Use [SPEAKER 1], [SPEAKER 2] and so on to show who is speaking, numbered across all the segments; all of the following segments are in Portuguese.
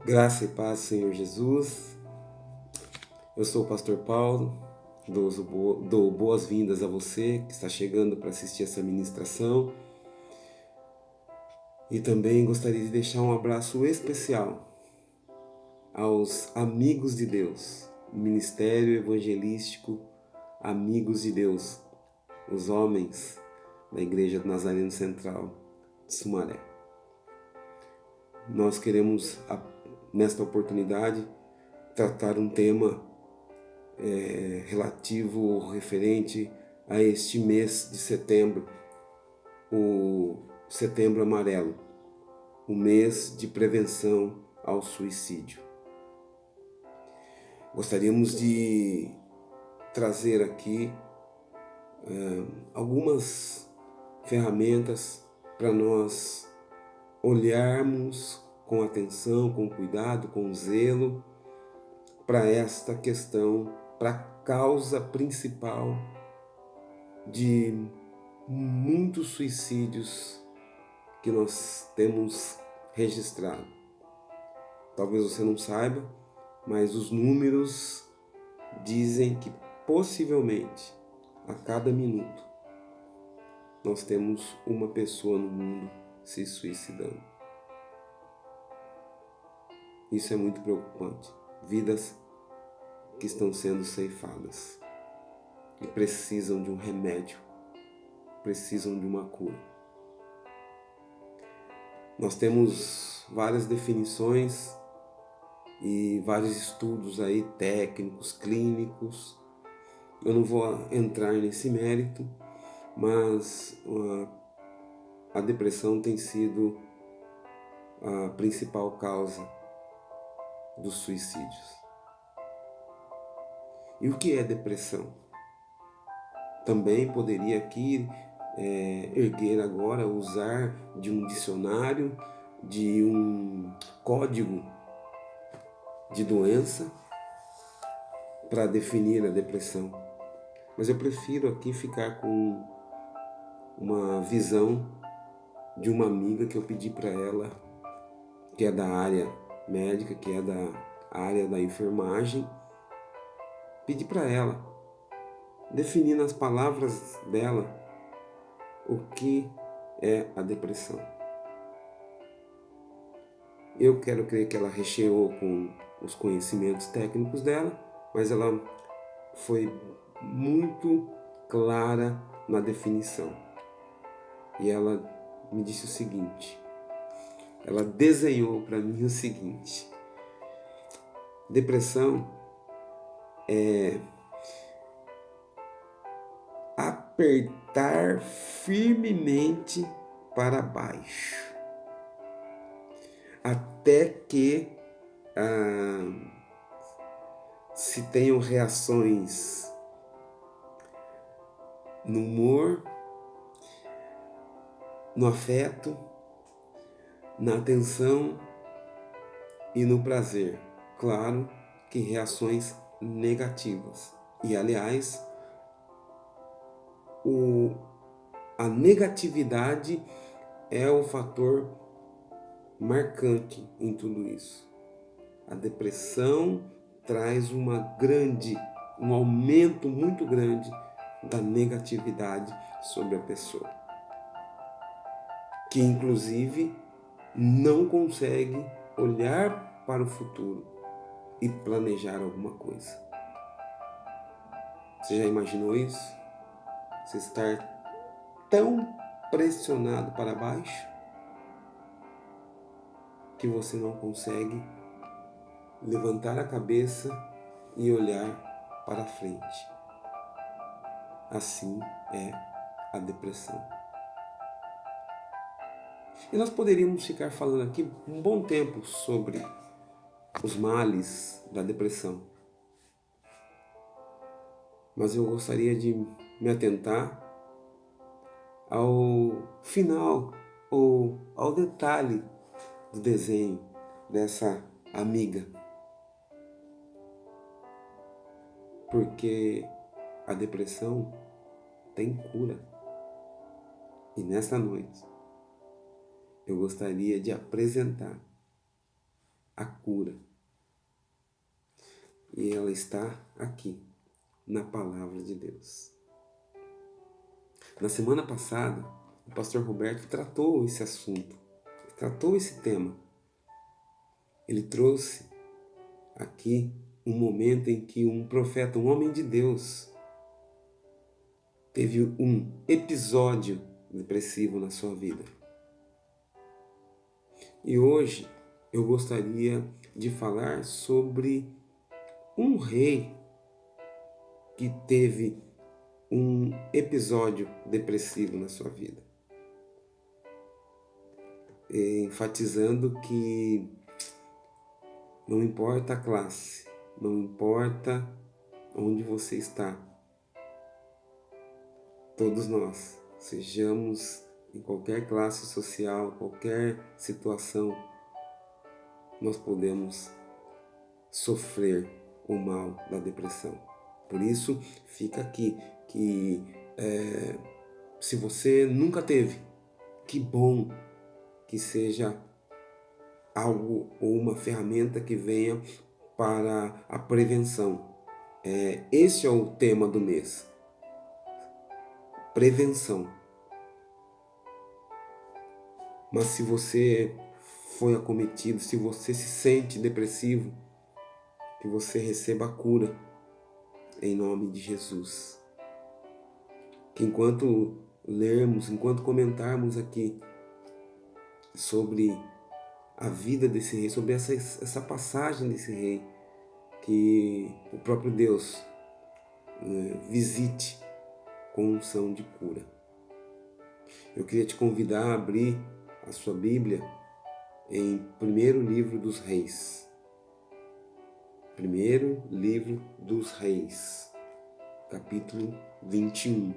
[SPEAKER 1] Graça e paz, Senhor Jesus. Eu sou o Pastor Paulo, dou boas-vindas a você que está chegando para assistir essa ministração e também gostaria de deixar um abraço especial aos amigos de Deus, Ministério Evangelístico Amigos de Deus, os homens da Igreja do Nazareno Central de Sumaré. Nós queremos, nesta oportunidade, tratar um tema relativo, referente a este mês de setembro, o Setembro Amarelo, o mês de prevenção ao suicídio. Gostaríamos de trazer aqui algumas ferramentas para nós olharmos com atenção, com cuidado, com zelo para esta questão, para a causa principal de muitos suicídios que nós temos registrado. Talvez você não saiba, mas os números dizem que possivelmente a cada minuto nós temos uma pessoa no mundo se suicidando. Isso é muito preocupante. Vidas que estão sendo ceifadas e precisam de um remédio, precisam de uma cura. Nós temos várias definições e vários estudos aí técnicos, clínicos. Eu não vou entrar nesse mérito, mas a depressão tem sido a principal causa dos suicídios. E o que é depressão? Também poderia aqui erguer agora, usar de um dicionário, de um código de doença para definir a depressão. Mas eu prefiro aqui ficar com uma visão de uma amiga que eu pedi para ela, que é da área médica, que é da área da enfermagem. Pedi para ela definir nas palavras dela o que é a depressão. Eu quero crer que ela recheou com os conhecimentos técnicos dela, mas ela foi muito clara na definição. E ela me disse o seguinte, ela desenhou para mim o seguinte: depressão é apertar firmemente para baixo, até que se tenham reações no humor, no afeto, na atenção e no prazer. Claro que reações negativas. E, aliás, a negatividade é o fator marcante em tudo isso. A depressão traz um aumento muito grande da negatividade sobre a pessoa, que inclusive não consegue olhar para o futuro e planejar alguma coisa. Você já imaginou isso? Você estar tão pressionado para baixo que você não consegue levantar a cabeça e olhar para frente. Assim é a depressão. E nós poderíamos ficar falando aqui um bom tempo sobre os males da depressão. Mas eu gostaria de me atentar ao final ou ao detalhe do desenho dessa amiga. Porque a depressão tem cura. E nesta noite eu gostaria de apresentar a cura. E ela está aqui, na palavra de Deus. Na semana passada, o pastor Roberto tratou esse assunto, tratou esse tema. Ele trouxe aqui um momento em que um profeta, um homem de Deus, teve um episódio depressivo na sua vida. E hoje eu gostaria de falar sobre um rei que teve um episódio depressivo na sua vida. Enfatizando que não importa a classe, não importa onde você está, todos nós, sejamos em qualquer classe social, qualquer situação, nós podemos sofrer o mal da depressão. Por isso, fica aqui que se você nunca teve, que bom que seja algo ou uma ferramenta que venha para a prevenção. Esse é o tema do mês. Prevenção. Mas se você foi acometido, se você se sente depressivo, que você receba a cura em nome de Jesus. Que enquanto lermos, enquanto comentarmos aqui sobre a vida desse rei, sobre essa passagem desse rei, que o próprio Deus visite com unção de cura. Eu queria te convidar a abrir a sua Bíblia em primeiro livro dos Reis. Primeiro livro dos Reis, capítulo 21.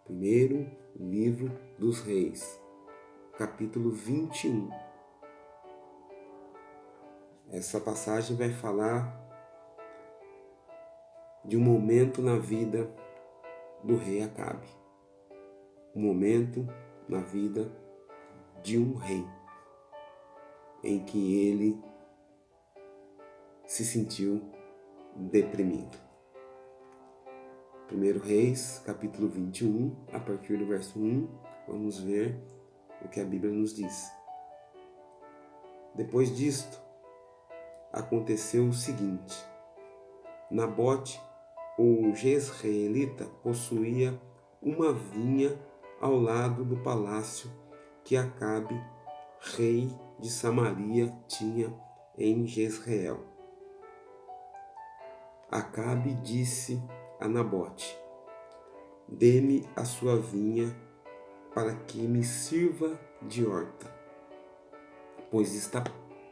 [SPEAKER 1] Primeiro livro dos Reis, capítulo 21. Essa passagem vai falar de um momento na vida do rei Acabe. Um momento na vida de um rei em que ele se sentiu deprimido. 1 Reis, capítulo 21, a partir do verso 1, vamos ver o que a Bíblia nos diz. Depois disto, aconteceu o seguinte: Nabote, o jezreelita, possuía uma vinha ao lado do palácio que Acabe, rei de Samaria, tinha em Jezreel. Acabe disse a Nabote: dê-me a sua vinha para que me sirva de horta, pois está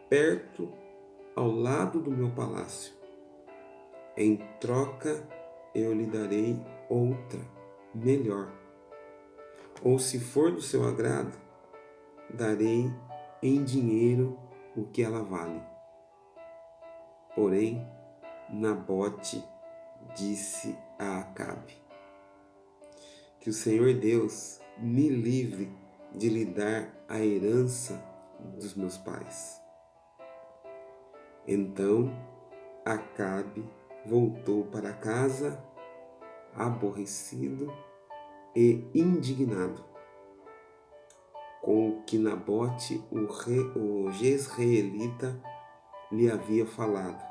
[SPEAKER 1] perto ao lado do meu palácio. Em troca eu lhe darei outra, melhor. Ou se for do seu agrado, darei em dinheiro o que ela vale. Porém, Nabote disse a Acabe: que o Senhor Deus me livre de lhe dar a herança dos meus pais. Então Acabe voltou para casa, aborrecido e indignado com o que Nabote, o jezreelita, lhe havia falado,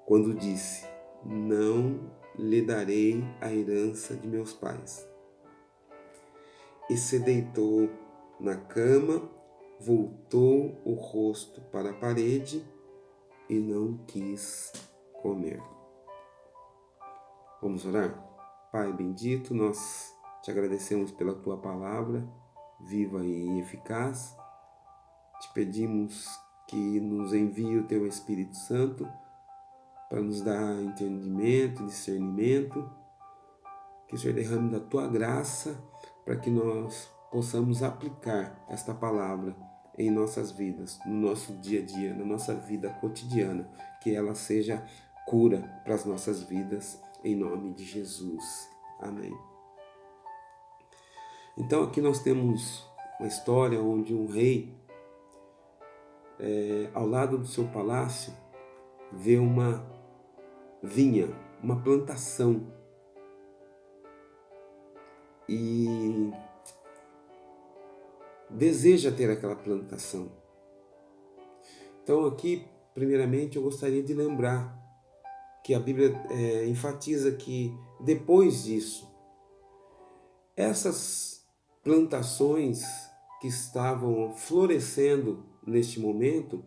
[SPEAKER 1] quando disse: não lhe darei a herança de meus pais. E se deitou na cama, voltou o rosto para a parede e não quis comer. Vamos orar? Pai bendito, nós te agradecemos pela tua palavra, viva e eficaz. Te pedimos que nos envie o teu Espírito Santo para nos dar entendimento, discernimento, que o Senhor derrame da tua graça para que nós possamos aplicar esta palavra em nossas vidas, no nosso dia a dia, na nossa vida cotidiana, que ela seja cura para as nossas vidas, em nome de Jesus. Amém. Então aqui nós temos uma história onde um rei ao lado do seu palácio, vê uma vinha, uma plantação. E deseja ter aquela plantação. Então aqui, primeiramente, eu gostaria de lembrar que a Bíblia enfatiza que depois disso, essas plantações que estavam florescendo neste momento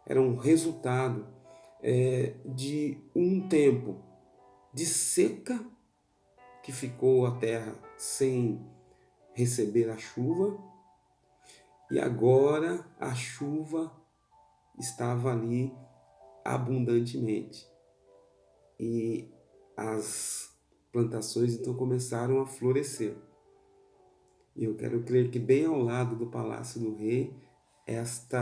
[SPEAKER 1] eram resultado de um tempo de seca que ficou a terra sem receber a chuva, e agora a chuva estava ali abundantemente. E as plantações então começaram a florescer. E eu quero crer que bem ao lado do palácio do rei, esta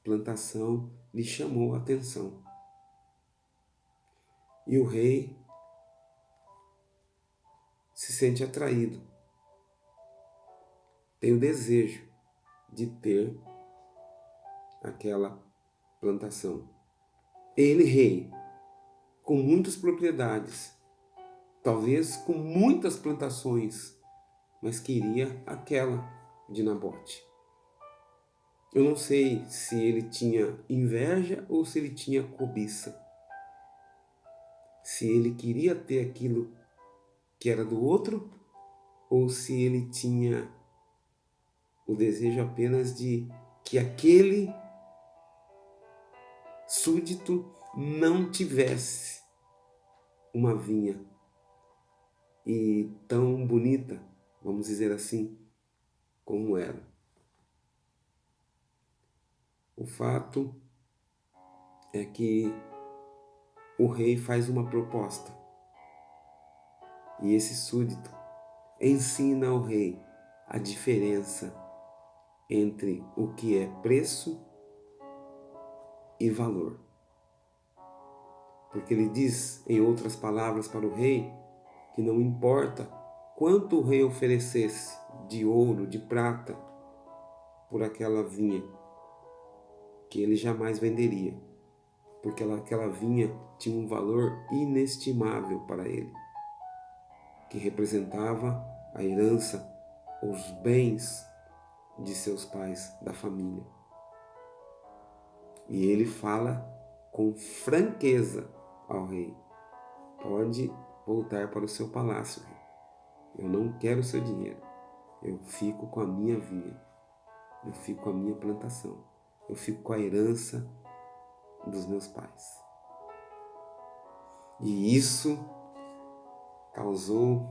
[SPEAKER 1] plantação lhe chamou a atenção. E o rei se sente atraído, tem o desejo de ter aquela plantação. Ele, rei, com muitas propriedades, talvez com muitas plantações, mas queria aquela de Nabote. Eu não sei se ele tinha inveja ou se ele tinha cobiça. Se ele queria ter aquilo que era do outro, ou se ele tinha o desejo apenas de que aquele súdito não tivesse uma vinha e tão bonita, vamos dizer assim, como era. O fato é que o rei faz uma proposta e esse súdito ensina ao rei a diferença entre o que é preço e valor. Porque ele diz, em outras palavras, para o rei que não importa quanto o rei oferecesse de ouro, de prata, por aquela vinha, que ele jamais venderia, porque aquela vinha tinha um valor inestimável para ele, que representava a herança, os bens de seus pais, da família. E ele fala com franqueza ao rei: pode voltar para o seu palácio, rei. Eu não quero o seu dinheiro. Eu fico com a minha vinha. Eu fico com a minha plantação. Eu fico com a herança dos meus pais. E isso causou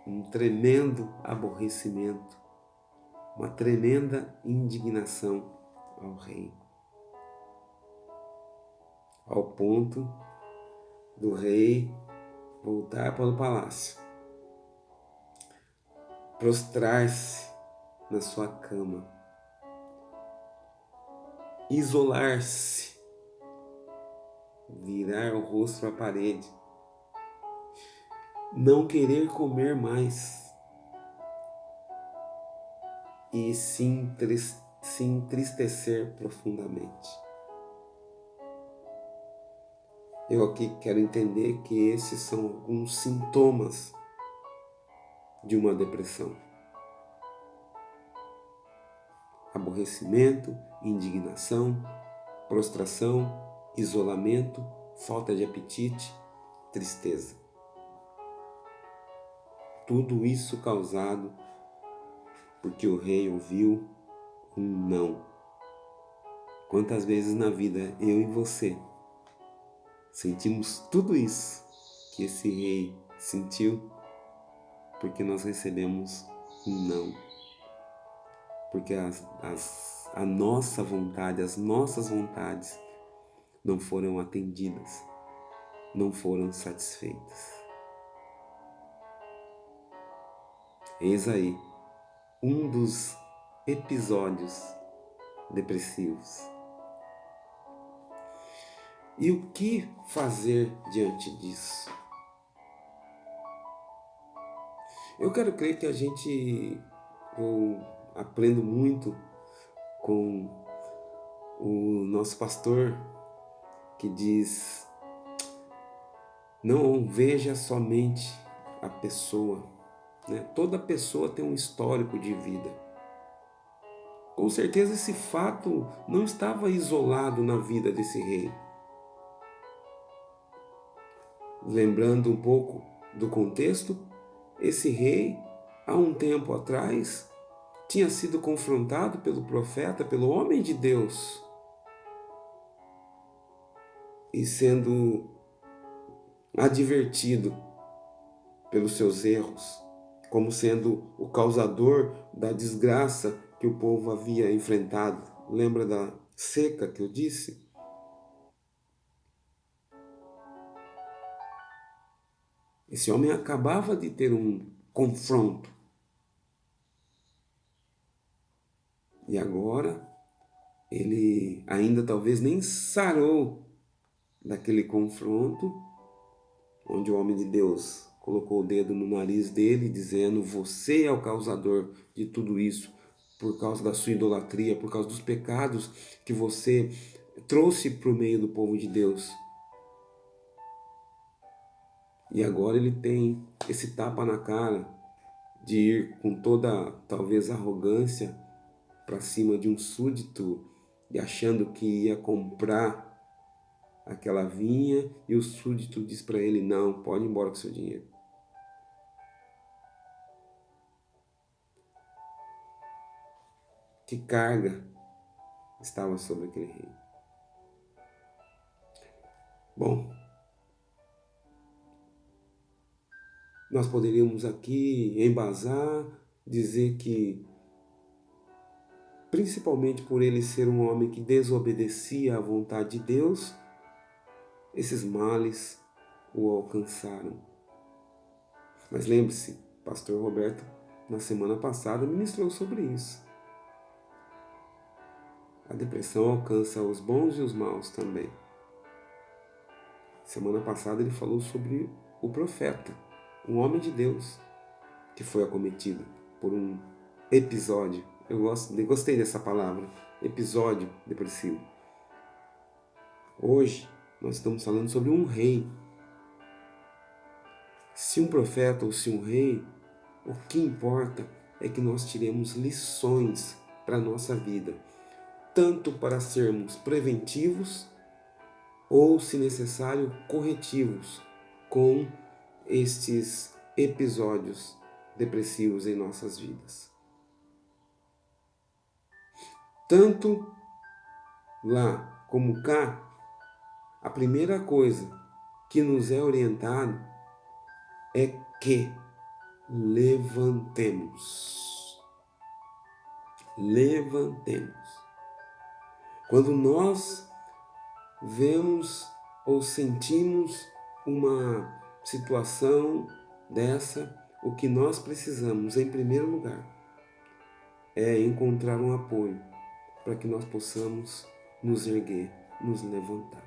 [SPEAKER 1] um tremendo aborrecimento, uma tremenda indignação ao rei, ao ponto do rei voltar para o palácio, prostrar-se na sua cama, isolar-se, virar o rosto para a parede, não querer comer mais e se entristecer profundamente. Eu aqui quero entender que esses são alguns sintomas de uma depressão: aborrecimento, indignação, prostração, isolamento, falta de apetite, tristeza. Tudo isso causado porque o rei ouviu um não. Quantas vezes na vida eu e você sentimos tudo isso que esse rei sentiu porque nós recebemos um não? Porque a nossa vontade, as nossas vontades não foram atendidas, não foram satisfeitas. Eis aí um dos episódios depressivos. E o que fazer diante disso? Eu quero crer que eu aprendo muito com o nosso pastor que diz: não veja somente a pessoa, né? Toda pessoa tem um histórico de vida. Com certeza esse fato não estava isolado na vida desse rei. Lembrando um pouco do contexto, esse rei, há um tempo atrás, tinha sido confrontado pelo profeta, pelo homem de Deus, e sendo advertido pelos seus erros, como sendo o causador da desgraça que o povo havia enfrentado. Lembra da seca que eu disse? Esse homem acabava de ter um confronto. E agora ele ainda talvez nem sarou daquele confronto, onde o homem de Deus colocou o dedo no nariz dele, dizendo: você é o causador de tudo isso, por causa da sua idolatria, por causa dos pecados que você trouxe para o meio do povo de Deus. E agora ele tem esse tapa na cara de ir com toda, talvez, arrogância para cima de um súdito e achando que ia comprar aquela vinha, e o súdito diz para ele: não, pode ir embora com seu dinheiro. Que carga estava sobre aquele rei. Bom, nós poderíamos aqui embasar, dizer que, principalmente por ele ser um homem que desobedecia à vontade de Deus, esses males o alcançaram. Mas lembre-se, pastor Roberto, na semana passada, ministrou sobre isso. A depressão alcança os bons e os maus também. Semana passada ele falou sobre o profeta, um homem de Deus, que foi acometido por um episódio. Gostei dessa palavra, episódio depressivo. Hoje nós estamos falando sobre um rei. Se um profeta ou se um rei, o que importa é que nós tiremos lições para a nossa vida, tanto para sermos preventivos ou, se necessário, corretivos com estes episódios depressivos em nossas vidas. Tanto lá como cá, a primeira coisa que nos é orientado é que levantemos. Levantemos. Quando nós vemos ou sentimos uma situação dessa, o que nós precisamos, em primeiro lugar, é encontrar um apoio para que nós possamos nos erguer, nos levantar.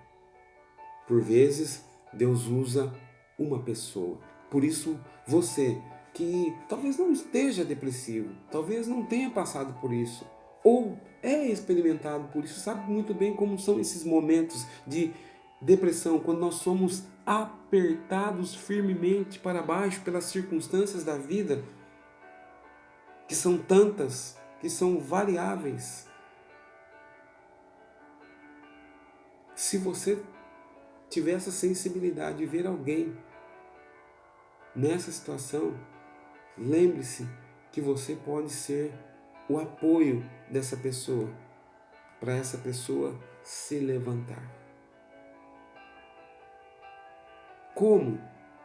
[SPEAKER 1] Por vezes, Deus usa uma pessoa. Por isso, você que talvez não esteja depressivo, talvez não tenha passado por isso, ou é experimentado por isso, sabe muito bem como são esses momentos de depressão, quando nós somos apertados firmemente para baixo pelas circunstâncias da vida, que são tantas, que são variáveis. Se você tiver essa sensibilidade de ver alguém nessa situação, lembre-se que você pode ser o apoio dessa pessoa, para essa pessoa se levantar. Como?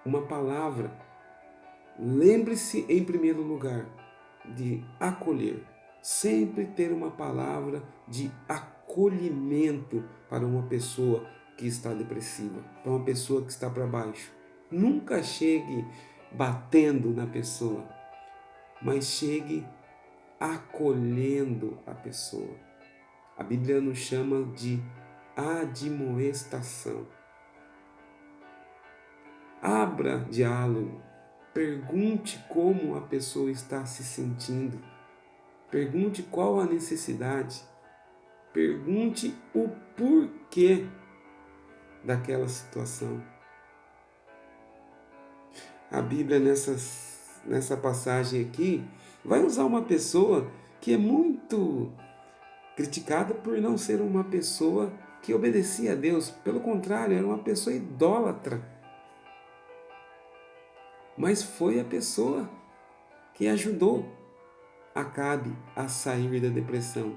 [SPEAKER 1] Uma palavra. Lembre-se, em primeiro lugar, de acolher. Sempre ter uma palavra de acolhimento para uma pessoa que está depressiva, para uma pessoa que está para baixo. Nunca chegue batendo na pessoa, mas chegue acolhendo a pessoa. A Bíblia nos chama de admoestação. Abra diálogo, pergunte como a pessoa está se sentindo, pergunte qual a necessidade. Pergunte o porquê daquela situação. A Bíblia, nessa passagem aqui, vai usar uma pessoa que é muito criticada por não ser uma pessoa que obedecia a Deus. Pelo contrário, era uma pessoa idólatra. Mas foi a pessoa que ajudou Acabe a sair da depressão.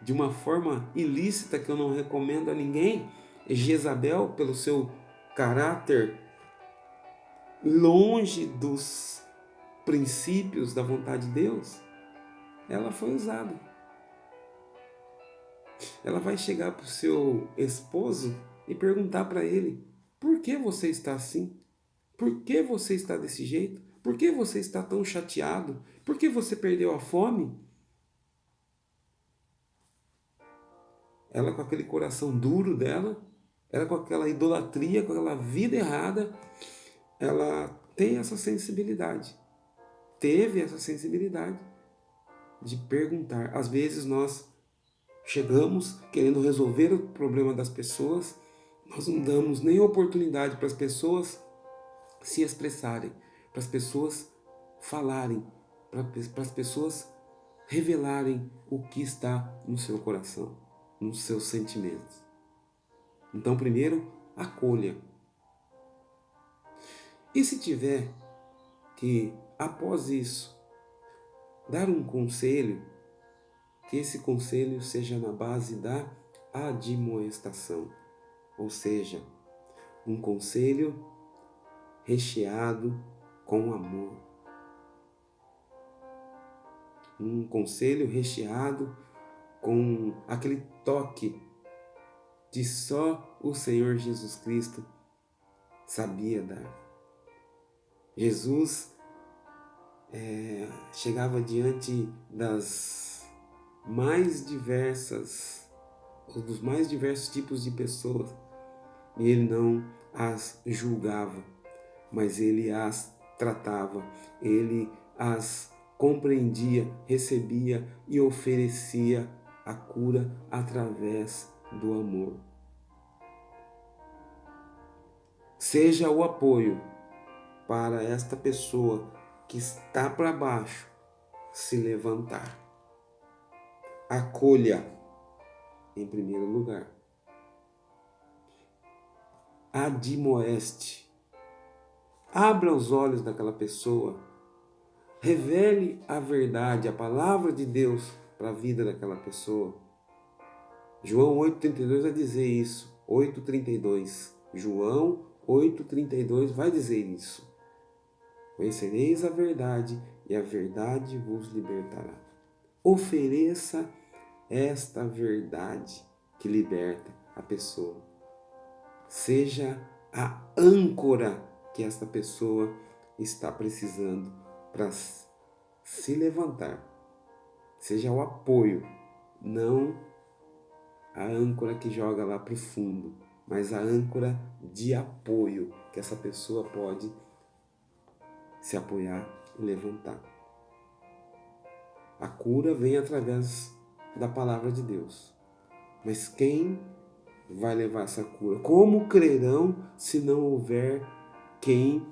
[SPEAKER 1] De uma forma ilícita que eu não recomendo a ninguém, Jezabel, pelo seu caráter longe dos princípios da vontade de Deus, ela foi usada. Ela vai chegar para o seu esposo e perguntar para ele: por que você está assim? Por que você está desse jeito? Por que você está tão chateado? Por que você perdeu a fome? Ela com aquele coração duro dela, ela com aquela idolatria, com aquela vida errada, ela tem essa sensibilidade. Teve essa sensibilidade de perguntar. Às vezes nós chegamos querendo resolver o problema das pessoas, nós não damos nem oportunidade para as pessoas se expressarem, para as pessoas falarem, para as pessoas revelarem o que está no seu coração, nos seus sentimentos. Então, primeiro, acolha. E se tiver que, após isso, dar um conselho, que esse conselho seja na base da admoestação, ou seja, um conselho recheado com amor. Um conselho recheado com aquele toque que só o Senhor Jesus Cristo sabia dar. Jesus chegava diante dos mais diversos tipos de pessoas e ele não as julgava, mas ele as tratava, ele as compreendia, recebia e oferecia a cura através do amor. Seja o apoio para esta pessoa que está para baixo se levantar. Acolha em primeiro lugar. Admoeste. Abra os olhos daquela pessoa. Revele a verdade, a palavra de Deus para a vida daquela pessoa. João 8,32 vai dizer isso. 8,32. João 8,32 vai dizer isso. Conhecereis a verdade e a verdade vos libertará. Ofereça esta verdade que liberta a pessoa. Seja a âncora que esta pessoa está precisando para se levantar. Seja o apoio, não a âncora que joga lá para o fundo, mas a âncora de apoio que essa pessoa pode se apoiar e levantar. A cura vem através da palavra de Deus. Mas quem vai levar essa cura? Como crerão se não houver quem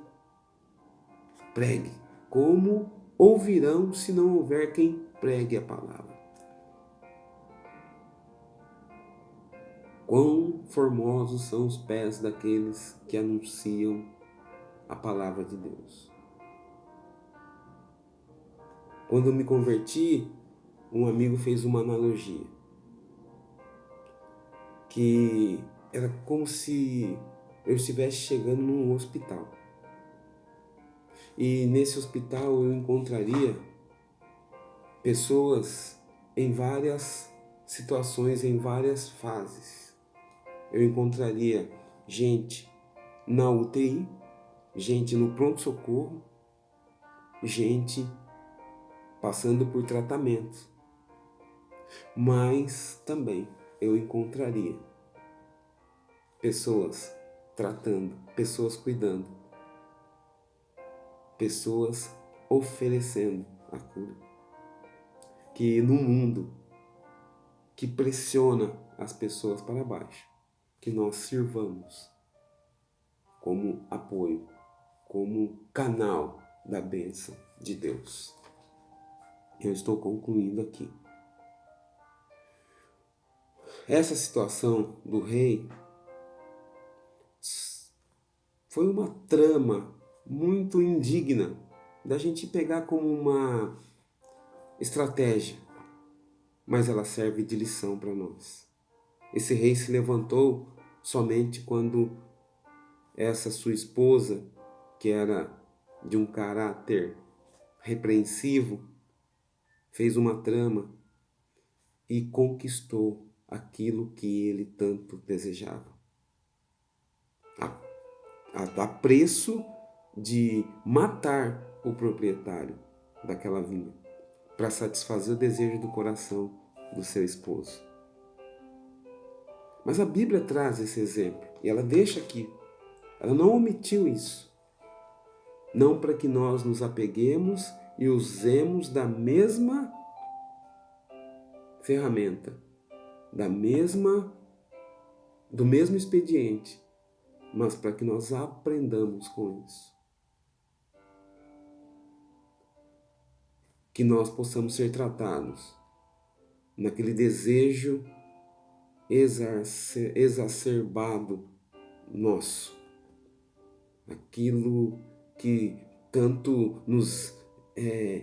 [SPEAKER 1] pregue? Como ouvirão se não houver quem pregue a palavra? Quão formosos são os pés daqueles que anunciam a palavra de Deus. Quando eu me converti, um amigo fez uma analogia, que era como se eu estivesse chegando num hospital. E nesse hospital eu encontraria pessoas em várias situações, em várias fases. Eu encontraria gente na UTI, gente no pronto-socorro, gente passando por tratamento. Mas também eu encontraria pessoas tratando, pessoas cuidando, pessoas oferecendo a cura. Que no mundo que pressiona as pessoas para baixo, que nós sirvamos como apoio, como canal da bênção de Deus. Eu estou concluindo aqui. Essa situação do rei foi uma trama muito indigna da gente pegar como uma estratégia, mas ela serve de lição para nós. Esse rei se levantou somente quando essa sua esposa, que era de um caráter repreensivo, fez uma trama e conquistou aquilo que ele tanto desejava. A preço de matar o proprietário daquela vinha, para satisfazer o desejo do coração do seu esposo. Mas a Bíblia traz esse exemplo e ela deixa aqui. Ela não omitiu isso. Não para que nós nos apeguemos e usemos da mesma ferramenta, do mesmo expediente, mas para que nós aprendamos com isso. Que nós possamos ser tratados naquele desejo exacerbado nosso, aquilo que tanto nos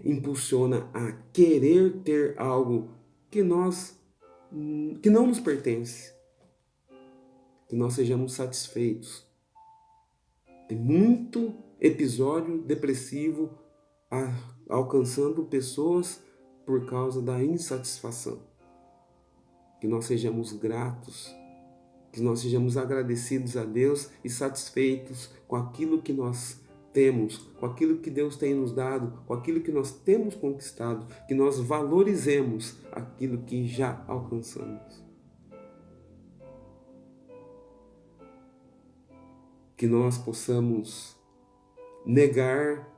[SPEAKER 1] impulsiona a querer ter algo que não nos pertence, que nós sejamos satisfeitos. Tem muito episódio depressivo alcançando pessoas por causa da insatisfação. Que nós sejamos gratos, que nós sejamos agradecidos a Deus e satisfeitos com aquilo que nós temos, com aquilo que Deus tem nos dado, com aquilo que nós temos conquistado, que nós valorizemos aquilo que já alcançamos. Que nós possamos negar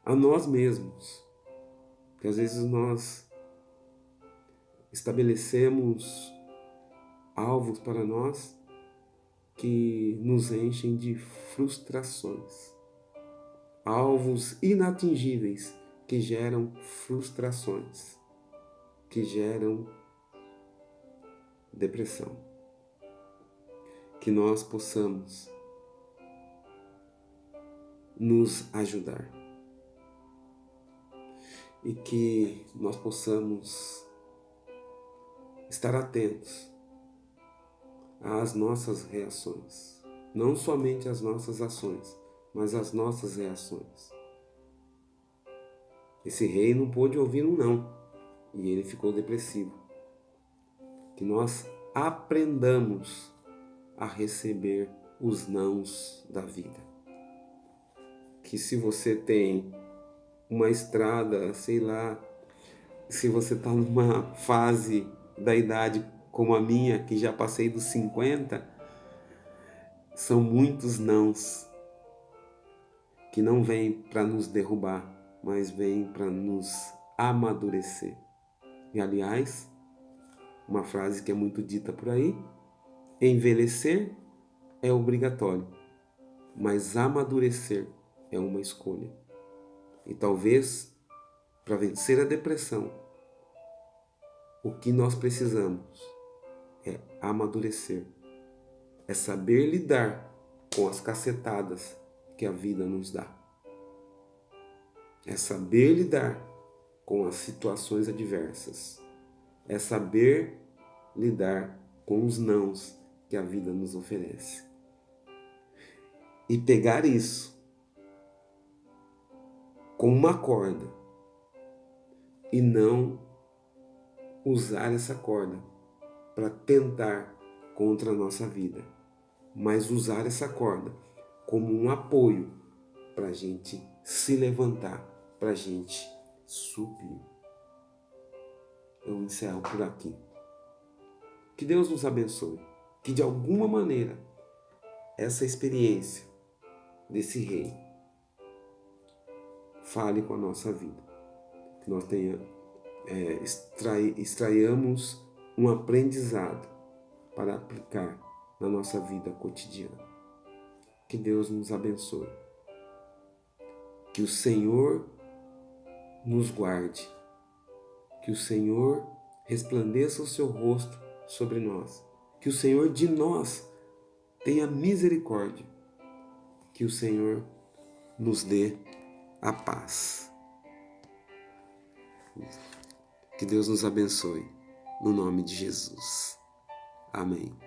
[SPEAKER 1] a nós mesmos, que às vezes nós estabelecemos alvos para nós que nos enchem de frustrações, alvos inatingíveis que geram frustrações, que geram depressão. Que nós possamos nos ajudar e que nós possamos estar atentos às nossas reações, não somente às nossas ações, mas às nossas reações. Esse rei não pôde ouvir um não e ele ficou depressivo. Que nós aprendamos a receber os nãos da vida. Que se você tem uma estrada, sei lá, se você está numa fase da idade como a minha, que já passei dos 50, são muitos nãos que não vêm para nos derrubar, mas vêm para nos amadurecer. E aliás, uma frase que é muito dita por aí, envelhecer é obrigatório, mas amadurecer é uma escolha. E talvez, para vencer a depressão, o que nós precisamos é amadurecer, é saber lidar com as cacetadas que a vida nos dá, é saber lidar com as situações adversas, é saber lidar com os nãos que a vida nos oferece. E pegar isso com uma corda e não usar essa corda para tentar contra a nossa vida, mas usar essa corda como um apoio para a gente se levantar, para a gente subir. Eu encerro por aqui. Que Deus nos abençoe, que de alguma maneira essa experiência desse rei fale com a nossa vida, que nós extraiamos um aprendizado para aplicar na nossa vida cotidiana. Que Deus nos abençoe. Que o Senhor nos guarde. Que o Senhor resplandeça o seu rosto sobre nós. Que o Senhor de nós tenha misericórdia. Que o Senhor nos dê a paz. Que Deus nos abençoe, no nome de Jesus. Amém.